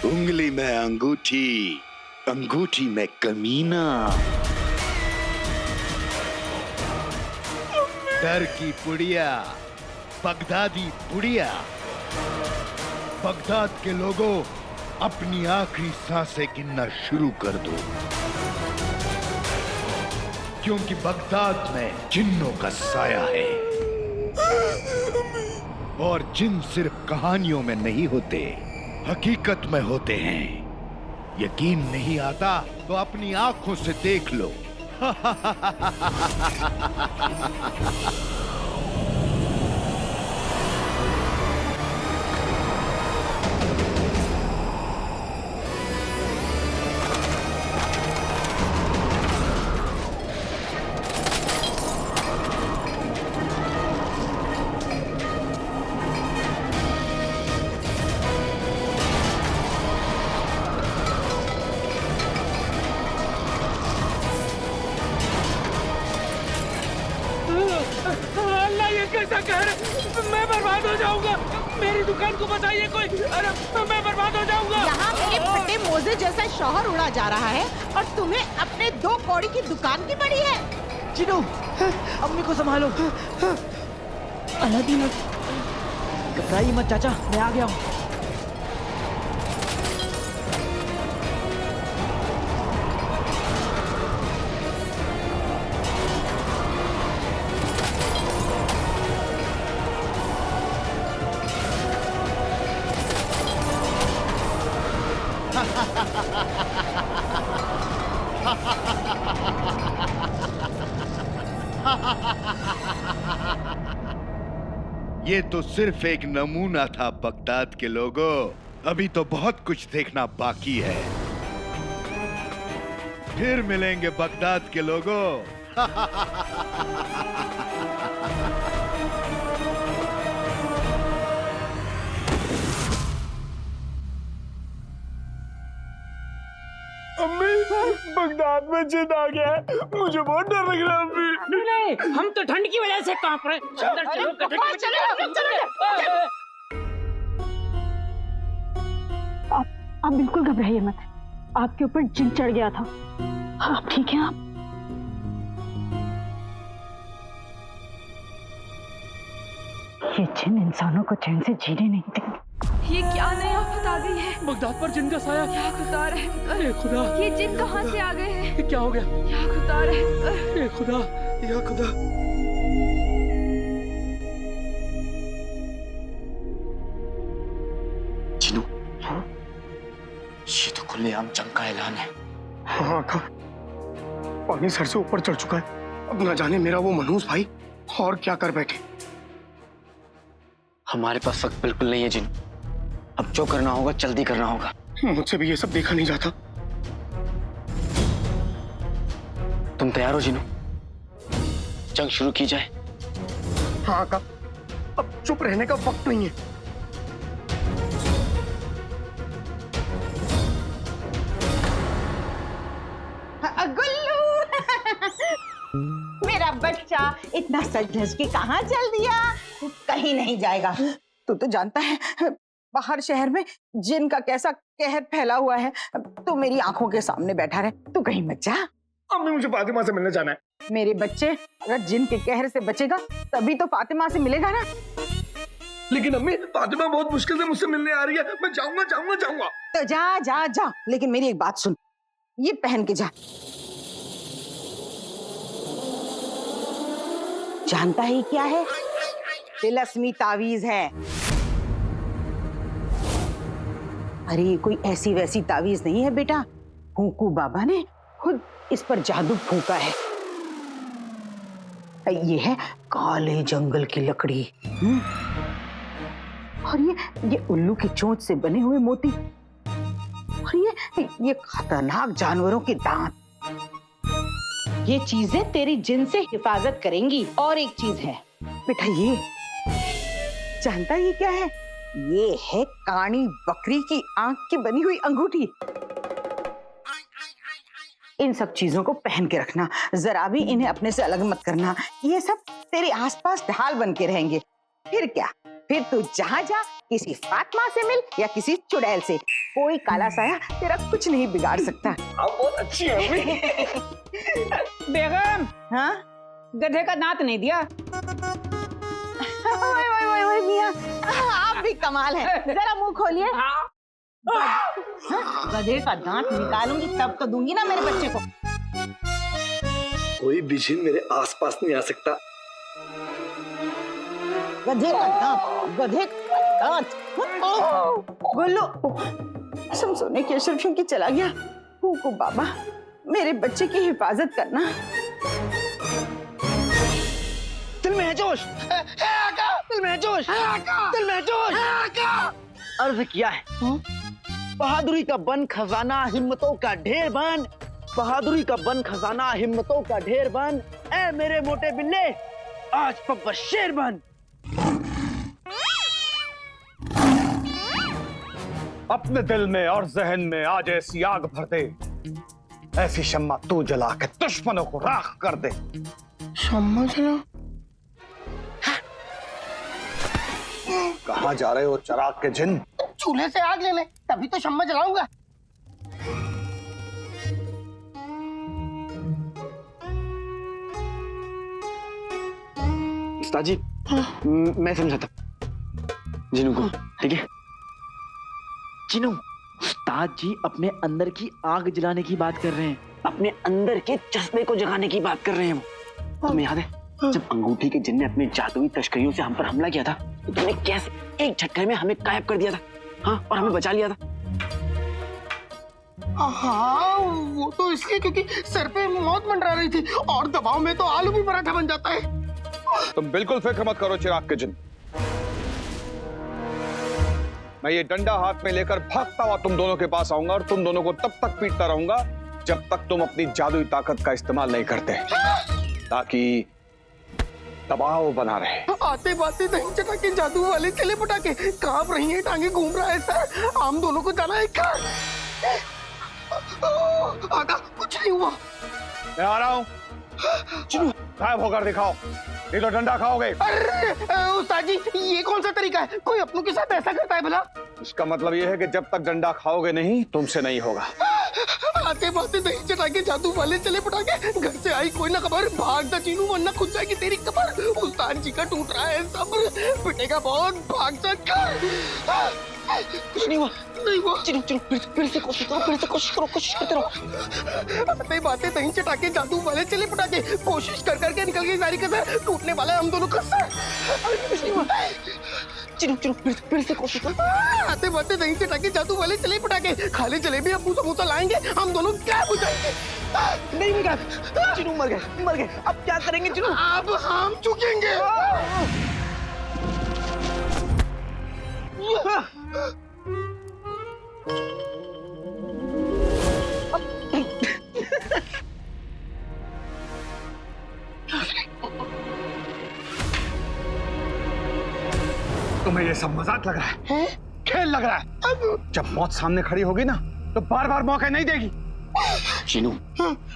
उंगली में अंगूठी, अंगूठी में कमीना। डर की पुड़िया, बगदादी पुड़िया। बगदाद के लोगों, अपनी आखिरी सांसें गिनना शुरू कर दो, क्योंकि बगदाद में जिन्नों का साया है। और जिन सिर्फ कहानियों में नहीं होते, हकीकत में होते हैं। यकीन नहीं आता तो अपनी आंखों से देख लो। अल्लाह, ये कैसा कहर है? मैं बर्बाद हो जाऊंगा। मेरी दुकान को बचाइए कोई। अरे मैं बर्बाद हो जाऊंगा। यहाँ मेरे फटे मोजे जैसा शौहर उड़ा जा रहा है और तुम्हें अपने 2 कौड़ी की दुकान की पड़ी है। चिनू, अम्मी को संभालो। अलादीन, घबराइए मत चाचा, मैं आ गया हूँ। ये तो सिर्फ एक नमूना था बगदाद के लोगों। अभी तो बहुत कुछ देखना बाकी है। फिर मिलेंगे बगदाद के लोगों। अम्मी, बगदाद में जिन आ गया है। मुझे बहुत डर लग रहा है अम्मी। नहीं, हम तो ठंड की वजह से कांप रहे। अंदर चलो, आप बिल्कुल घबराइए मत। आपके ऊपर जिन चढ़ गया था। आप ठीक हैं? आप ये जिन इंसानों को चैन से जीने नहीं देंगे। ये क्या नई आफत आ गई है? बगदाद पर जिन का साया। या खुदा रहे। अरे खुदा, ये जिन कहाँ से आ गए हैं? ये क्या हो गया? या खुदा रहे। अरे खुदा, या खुदा। चिनू, ये तो खुलेआम जंग का ऐलान है। हाँ आका, पानी सर से ऊपर चढ़ चुका है। अब ना जाने मेरा वो मनहूस भाई और क्या कर बैठे। हमारे पास वक्त बिल्कुल नहीं है जिन। अब जो करना होगा जल्दी करना होगा। मुझसे भी ये सब देखा नहीं जाता। तुम तैयार हो जिनू? जंग शुरू की जाए। हाँ आका, अब चुप रहने का वक्त नहीं है। गुल्लू, मेरा बच्चा इतना सज धज के कहाँ चल दिया? कहीं नहीं जाएगा। तू तो जानता है बाहर शहर में जिन का कैसा कहर फैला हुआ है। तू मेरी आंखों के सामने बैठा रहे, तू कहीं मत जा। अम्मी, मुझे फातिमा से मिलने जाना है। मेरे बच्चे, अगर जिन के कहर से बचेगा तभी तो फातिमा से मिलेगा ना। लेकिन अम्मी, फातिमा बहुत मुश्किल से मुझसे मिलने आ रही है। मैं जाऊंगा जाऊंगा जाऊंगा। तो जा जा जा, लेकिन मेरी एक बात सुन, ये पहन के जा। जानता है क्या है? तिलस्मी तावीज है। अरे ये कोई ऐसी वैसी तावीज नहीं है बेटा। हुकू बाबा ने खुद इस पर जादू फूंका है। ये है काले जंगल की लकड़ी। और ये उल्लू की चोंच से बने हुए मोती। और ये खतरनाक जानवरों के दांत। ये चीजें तेरी जिन से हिफाजत करेंगी। और एक चीज है बेटा, ये जानता है ये क्या है? ये है काणी बकरी की आंख की बनी हुई अंगूठी। इन सब चीजों को पहन के रखना, जरा भी इन्हें अपने से अलग मत करना। ये सब तेरे आसपास ढाल बन के रहेंगे। फिर क्या, फिर तू जहाँ जा किसी फातिमा से मिल या किसी चुड़ैल से, कोई काला साया तेरा कुछ नहीं बिगाड़ सकता। आप बहुत अच्छी है। बेगम, हाँ गधे का दांत नहीं दिया। ओए मियां, आप भी कमाल है। जरा मुंह खोलिए। गधे का दांत निकालूंगी तब तो दूंगी ना मेरे बच्चे को। कोई बिजिन मेरे आसपास नहीं आ सकता। गधे का दांत, गधे का दांत। गुल्लू, कसम सोने की अशरफ की चला गया। को बाबा, मेरे बच्चे की हिफाजत करना। दिल में है जोश, दिल में है जोश, दिल में है जोश। अर्ज किया है, बहादुरी का बन खजाना हिम्मतों का ढेर बन, बहादुरी का बन खजाना हिम्मतों का ढेर बन, ऐ मेरे मोटे बिल्ले आज पप्पा शेर बन। अपने दिल में और जहन में आज ऐसी आग भर दे, ऐसी शम्मा तू जला के दुश्मनों को राख कर दे। शम्मा जला? कहाँ जा रहे हो चिराग के जिन? चूल्हे से आग लेने, तभी तो शम्मा जलाऊंगा। उस्ताद जी, मैं समझाता जिनू को, ठीक है? जिनू, उस्ताद जी अपने अंदर की आग जलाने की बात कर रहे हैं, अपने अंदर के जज्बे को जगाने की बात कर रहे हैं वो। तुम्हें याद है जब अंगूठी के जिन ने अपने जादुई तश्करियों से हम पर हमला किया था, तो तुमने कैसे एक झटके में हमें गायब कर दिया था, हाँ, और हमें बचा लिया था। हाँ, वो तो इसलिए क्योंकि सर पे मौत मंडरा रही थी, और दबाव में तो आलू भी पराठा बन जाता है। तुम बिल्कुल फिक्र मत करो चिराग के जिन, मैं ये डंडा हाथ में लेकर भागता हुआ तुम दोनों के पास आऊंगा, और तुम दोनों को तब तक पीटता रहूंगा जब तक तुम अपनी जादुई ताकत का इस्तेमाल नहीं करते, ताकि दबाव बना रहे। आते बाते दही चटा के जादू वाले चले पटाके, कांप रही है टांगे, घूम रहा है सर, हम दोनों को जाना है घर। आका, कुछ नहीं हुआ। मैं आ रहा हूँ, गायब होकर दिखाओ, नहीं तो डंडा खाओगे। अरे उस्ताद जी, ये कौन सा तरीका है? कोई अपनों के साथ ऐसा करता है भला? इसका मतलब ये है कि जब तक डंडा खाओगे नहीं, तुमसे नहीं होगा। आते बाते दही चटा के जादू वाले चले पटाके, घर से आई कोई ना खबर, भाग जा चीनू वरना खुद जाएगी तेरी कबर। उस्ताद जी का टूट रहा है सब्र, पिटेगा बहुत, भाग जा घर। कुछ नहीं हुआ, नहीं हुआ। चलो चलो फिर से कोशिश करो, फिर से कोशिश करो, कोशिश करते रहो। आते बाते दही चटा के जादू वाले चले पटाके, कोशिश कर करके निकल गई सारी कसर, टूटने वाला है हम दोनों का सर। कुछ नहीं हुआ, चलो चलो फिर से कोशिश करो। आते बाते दही चटा के जादू वाले चले पटाके, खाली जलेबी अब्बू समोसा लाएंगे, हम दोनों गायब हो जाएंगे। नहीं मिला, चिनू मर गए, अब क्या करेंगे चिनू? अब हम चुकेंगे। तुम्हें ये सब मजाक लग रहा है? खेल लग रहा है? जब मौत सामने खड़ी होगी ना, तो बार बार मौका नहीं देगी। चिनू,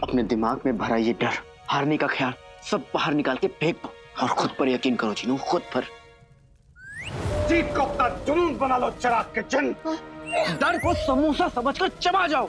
अपने दिमाग में भरा ये डर, हारने का ख्याल सब बाहर निकाल के फेंक दो और खुद पर यकीन करो चिनू, खुद पर। जीत को अपना जुनून बना लो चिराग के जिन, डर को समोसा समझकर चबा जाओ,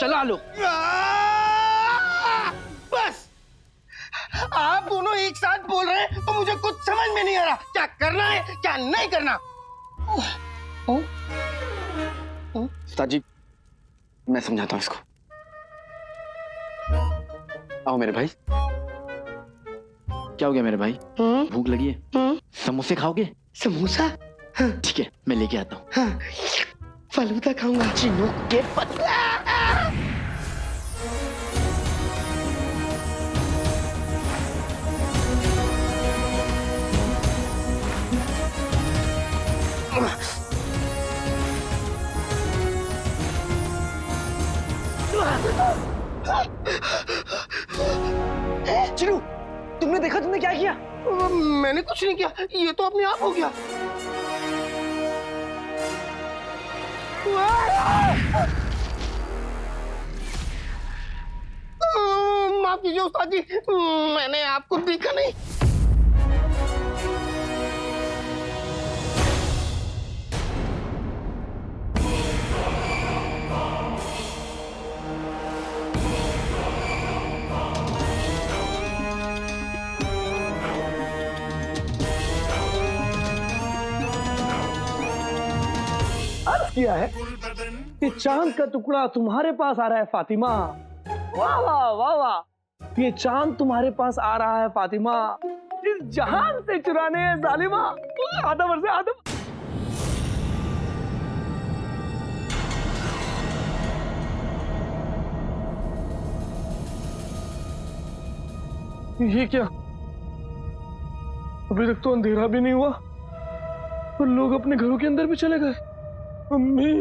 जला लो। बस, आप दोनों एक साथ बोल रहे हैं तो मुझे कुछ समझ में नहीं आ रहा, क्या करना है क्या नहीं करना। उस्ताद जी, मैं समझाता हूँ इसको। आओ मेरे भाई। क्या हो गया मेरे भाई? भूख लगी है? समोसे खाओगे? समोसा? ठीक है, मैं लेके आता हूँ। फलूदा खाऊंगा। चिनू के पत्ते। चिनू, तुमने देखा तुमने क्या किया? मैंने कुछ नहीं किया, ये तो अपने आप हो गया। माफ कीजिए उस्ताद जी, मैंने आपको देखा नहीं। अर्ज किया है कि चांद का टुकड़ा तुम्हारे पास आ रहा है फातिमा। वाह वाह वाह वाह, ये चांद तुम्हारे पास आ रहा है फातिमा, इस जहान से चुराने जालिमा। आदम और से आदम। ये क्या, अभी तक तो अंधेरा भी नहीं हुआ और लोग अपने घरों के अंदर भी चले गए। अम्मी,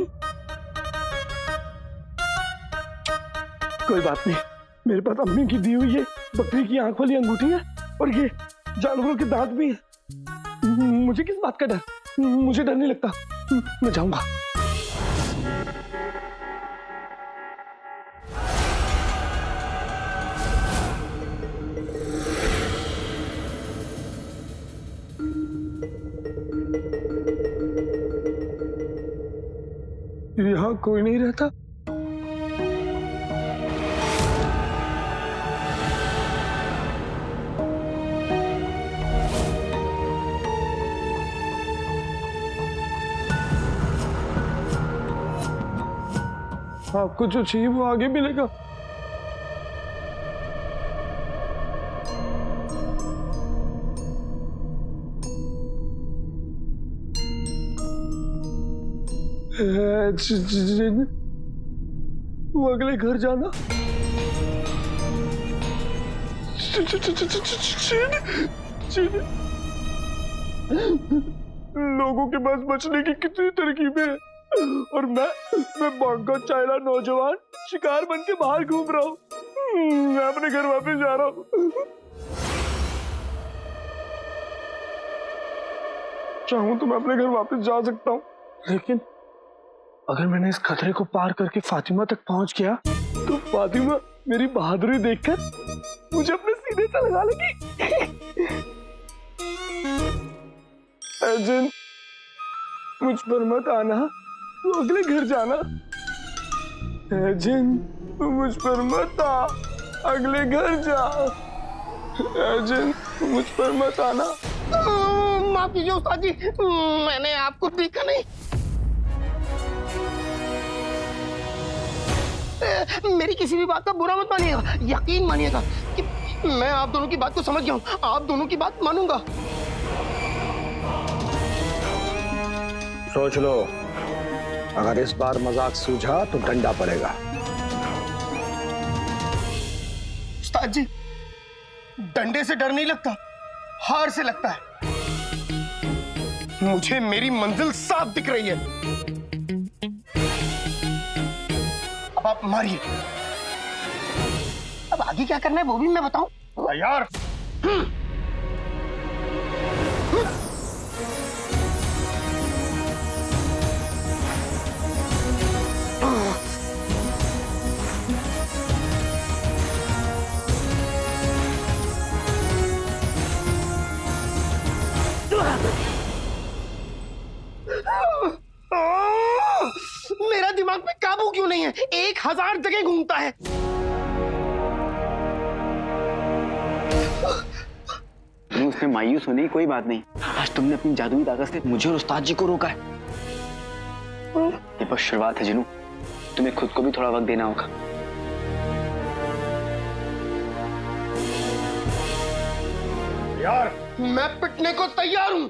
कोई बात नहीं, मेरे पास अम्मी की दी हुई है बकरी की आंख वाली अंगूठी है और ये जानवरों के दांत भी है। मुझे किस बात का डर, मुझे डर नहीं लगता, मैं जाऊंगा। यहाँ कोई नहीं रहता। आपको जो चाहिए वो आगे मिलेगा। वो अगले घर जाना। लोगों के पास बचने की कितनी तरकीबें हैं और मैं बांका चाइना नौजवान शिकार बन के बाहर घूम रहा हूँ। मैं अपने घर वापस जा रहा हूँ। चाहूं तो मैं अपने घर वापस जा सकता हूँ, लेकिन अगर मैंने इस खतरे को पार करके फातिमा तक पहुंच गया तो फातिमा मेरी बहादुरी देखकर मुझे अपने सीने से लगा लेगी। अर्जुन, मुझ पर मत आना, तू अगले घर जाना। अर्जुन, तू मुझ पर मत आ, अगले घर जा। अर्जुन, तू मुझ पर मत आना। माफ कीजिए उस्ताद जी, मैंने आपको देखा नहीं। मेरी किसी भी बात का बुरा मत मानिएगा, यकीन मानिएगा कि मैं आप दोनों की बात को समझ गया हूँ, आप दोनों की बात मानूंगा। सोच लो, अगर इस बार मजाक सूझा तो डंडा पड़ेगा। उस्ताद जी, डंडे से डर नहीं लगता, हार से लगता है। मुझे मेरी मंजिल साफ दिख रही है। अब आप मारिए। अब आगे क्या करना है वो भी मैं बताऊं? यार, मेरा दिमाग पे काबू क्यों नहीं है? 1000 जगह घूमता है। उसमें मायूस होने की कोई बात नहीं। आज तुमने अपनी जादुई ताकत से मुझे और उस्ताद जी को रोका है। ये बस शुरुआत है जिनू, तुम्हें खुद को भी थोड़ा वक्त देना होगा। यार, मैं पिटने को तैयार हूं।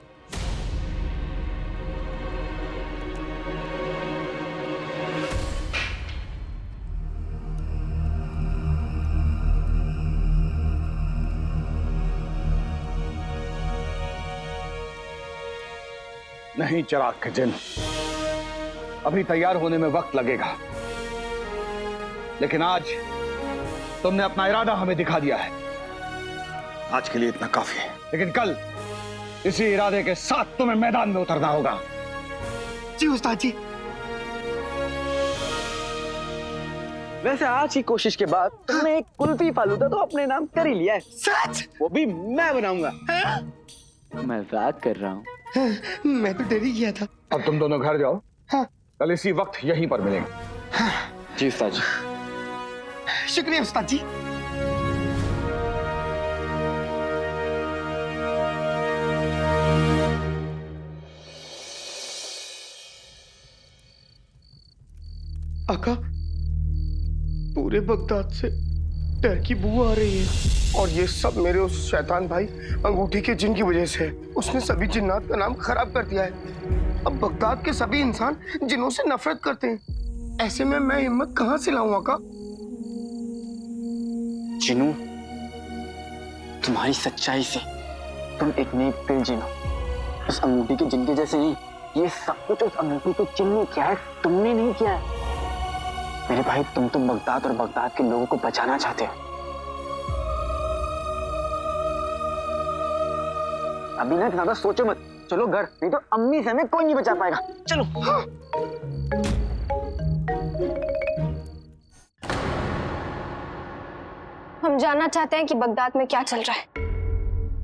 नहीं चिराग के जिन, अभी तैयार होने में वक्त लगेगा, लेकिन आज तुमने अपना इरादा हमें दिखा दिया है। आज के लिए इतना काफी है। लेकिन कल इसी इरादे के साथ तुम्हें मैदान में उतरना होगा। जी उस्ताद जी। वैसे आज की कोशिश के बाद तुमने एक कुल्फी फालूदा तो अपने नाम कर ही लिया है। सच? वो भी मैं बनाऊंगा। मजाक कर रहा हूँ। मैं तो डर ही गया था। अब तुम दोनों घर जाओ। हाँ। कल इसी वक्त यहीं पर मिलेंगे। जी उस्ताद जी। शुक्रिया उस्ताद जी। आका, पूरे बगदाद से डर की बू आ रही है और ये सब मेरे उस शैतान भाई अंगूठी के जिन की वजह से है। उसने सभी जिन्नात का नाम खराब कर दिया है। अब बगदाद के सभी इंसान जिनों से नफरत करते हैं। ऐसे में मैं हिम्मत कहां से लाऊं आका? जिनू, तुम्हारी सच्चाई से तुम एक नेक दिल जिन हो। उस अंगूठी के जिन के जैसे नहीं, ये सब कुछ उस अंगूठी के जिन ने किया है, तुमने नहीं किया है। मेरे भाई, तुम तो बगदाद और बगदाद के लोगों को बचाना चाहते हो। अभी ना ज्यादा सोचो मत, चलो घर, नहीं तो अम्मी से हमें कोई नहीं बचा पाएगा। चलो। हाँ। हम जानना चाहते हैं कि बगदाद में क्या चल रहा है।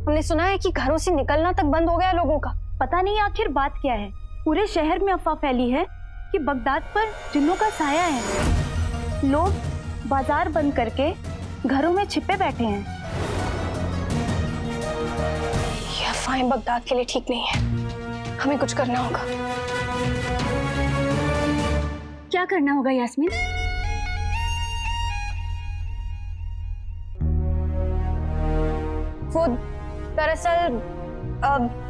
हमने सुना है कि घरों से निकलना तक बंद हो गया लोगों का। पता नहीं आखिर बात क्या है। पूरे शहर में अफवाह फैली है कि बगदाद पर जिन्नों का साया है। लोग बाजार बंद करके घरों में छिपे बैठे हैं। यह अफवाहें बगदाद के लिए ठीक नहीं है। हमें कुछ करना होगा। क्या करना होगा यास्मीन? वो दरअसल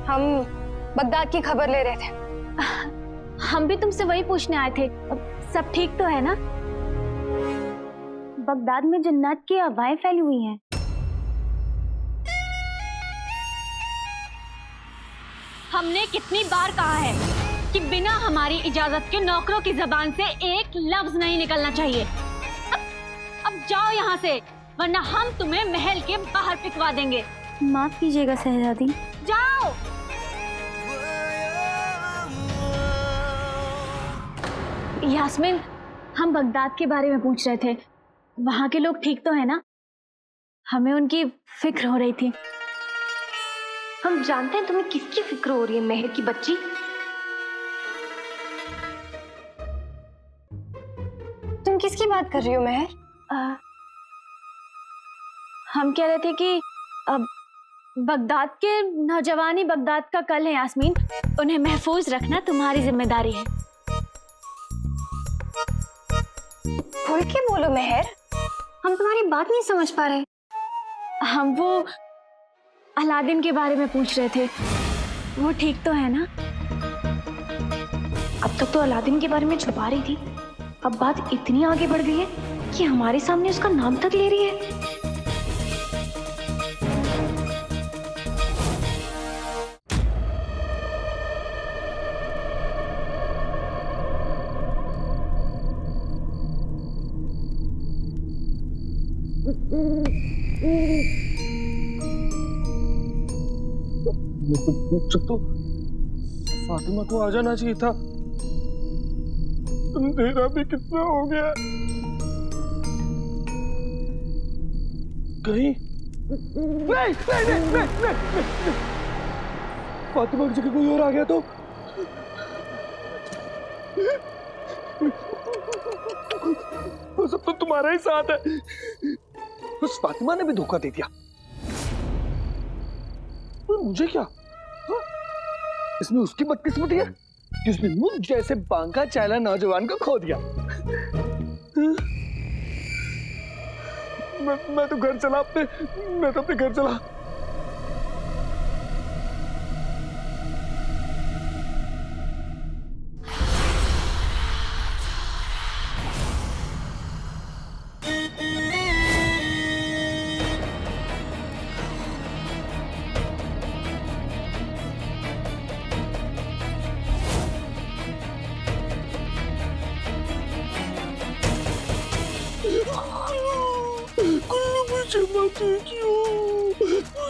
हम बगदाद की खबर ले रहे थे। हम भी तुमसे वही पूछने आए थे। सब ठीक तो है ना? बगदाद में जिन्नात की अफवाहें फैली हुई हैं। हमने कितनी बार कहा है कि बिना हमारी इजाजत के नौकरों की जबान से एक लफ्ज नहीं निकलना चाहिए। अब जाओ यहाँ से, वरना हम तुम्हें महल के बाहर फेंकवा देंगे। माफ कीजिएगा शहजादी। जाओ। यास्मीन, हम बगदाद के बारे में पूछ रहे थे। वहां के लोग ठीक तो है ना? हमें उनकी फिक्र हो रही थी। हम जानते हैं तुम्हें किसकी फिक्र हो रही है, मेहर की बच्ची। तुम किसकी बात कर रही हो मेहर? हम कह रहे थे कि अब बगदाद के नौजवान ही बगदाद का कल है यास्मीन। उन्हें महफूज रखना तुम्हारी जिम्मेदारी है। खुल के बोलो मेहर, हम तुम्हारी बात नहीं समझ पा रहे। हम वो अलादीन के बारे में पूछ रहे थे। वो ठीक तो है ना? अब तक तो अलादीन के बारे में छुपा रही थी, अब बात इतनी आगे बढ़ गई है कि हमारे सामने उसका नाम तक ले रही है। तो फातिमा को आ जाना चाहिए था। अंधेरा भी कितना हो गया। कहीं नहीं, फातिमा की जगह कोई और आ गया तो? वो सब तो तुम्हारा ही साथ है। उस फातिमा ने भी धोखा दे दिया। मुझे क्या? हाँ? इसमें उसकी बदकिस्मती है कि उसने मुझ जैसे बांका चाला नौजवान को खो दिया। मैं तो घर चला अपने घर चला।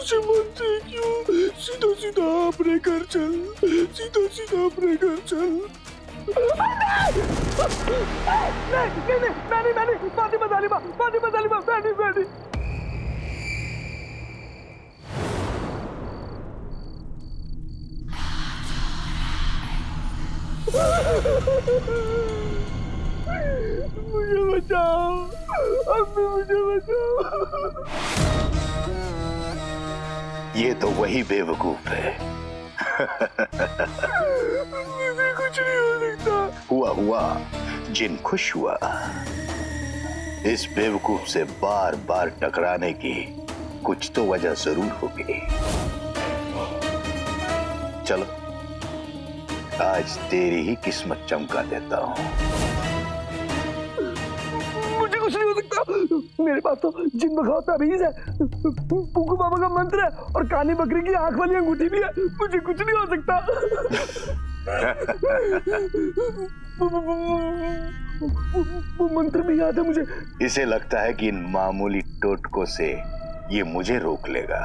मुझे मानते क्यों? सीधा सीधा अपने घर चल, सीधा सीधा अपने घर चल। नहीं, फातिमा जालिमा, मैंने। मुझे बचाओ, अम्मी मुझे बचाओ। ये तो वही बेवकूफ है। मुझे कुछ नहीं हो सकता। हुआ जिन खुश हुआ। इस बेवकूफ से बार बार टकराने की कुछ तो वजह जरूर होगी। चलो आज तेरी ही किस्मत चमका देता हूँ। मुझे कुछ नहीं हो सकता। मेरे पास तो जिन भगाओ ताबीज है, कुकू बाबा का मंत्र है और कानी बकरी की आंख वाली अंगूठी भी है। मुझे कुछ नहीं हो सकता। वो मंत्र भी याद है मुझे। इसे लगता है कि इन मामूली टोटकों से ये मुझे रोक लेगा।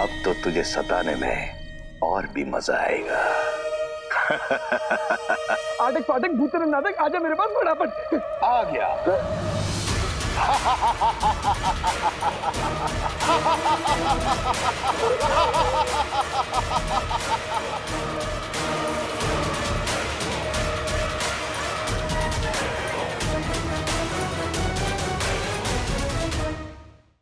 अब तो तुझे सताने में और भी मजा आएगा। आटक पाटक भूतरे नाटक, आजा मेरे पास फटाफट। आ गया।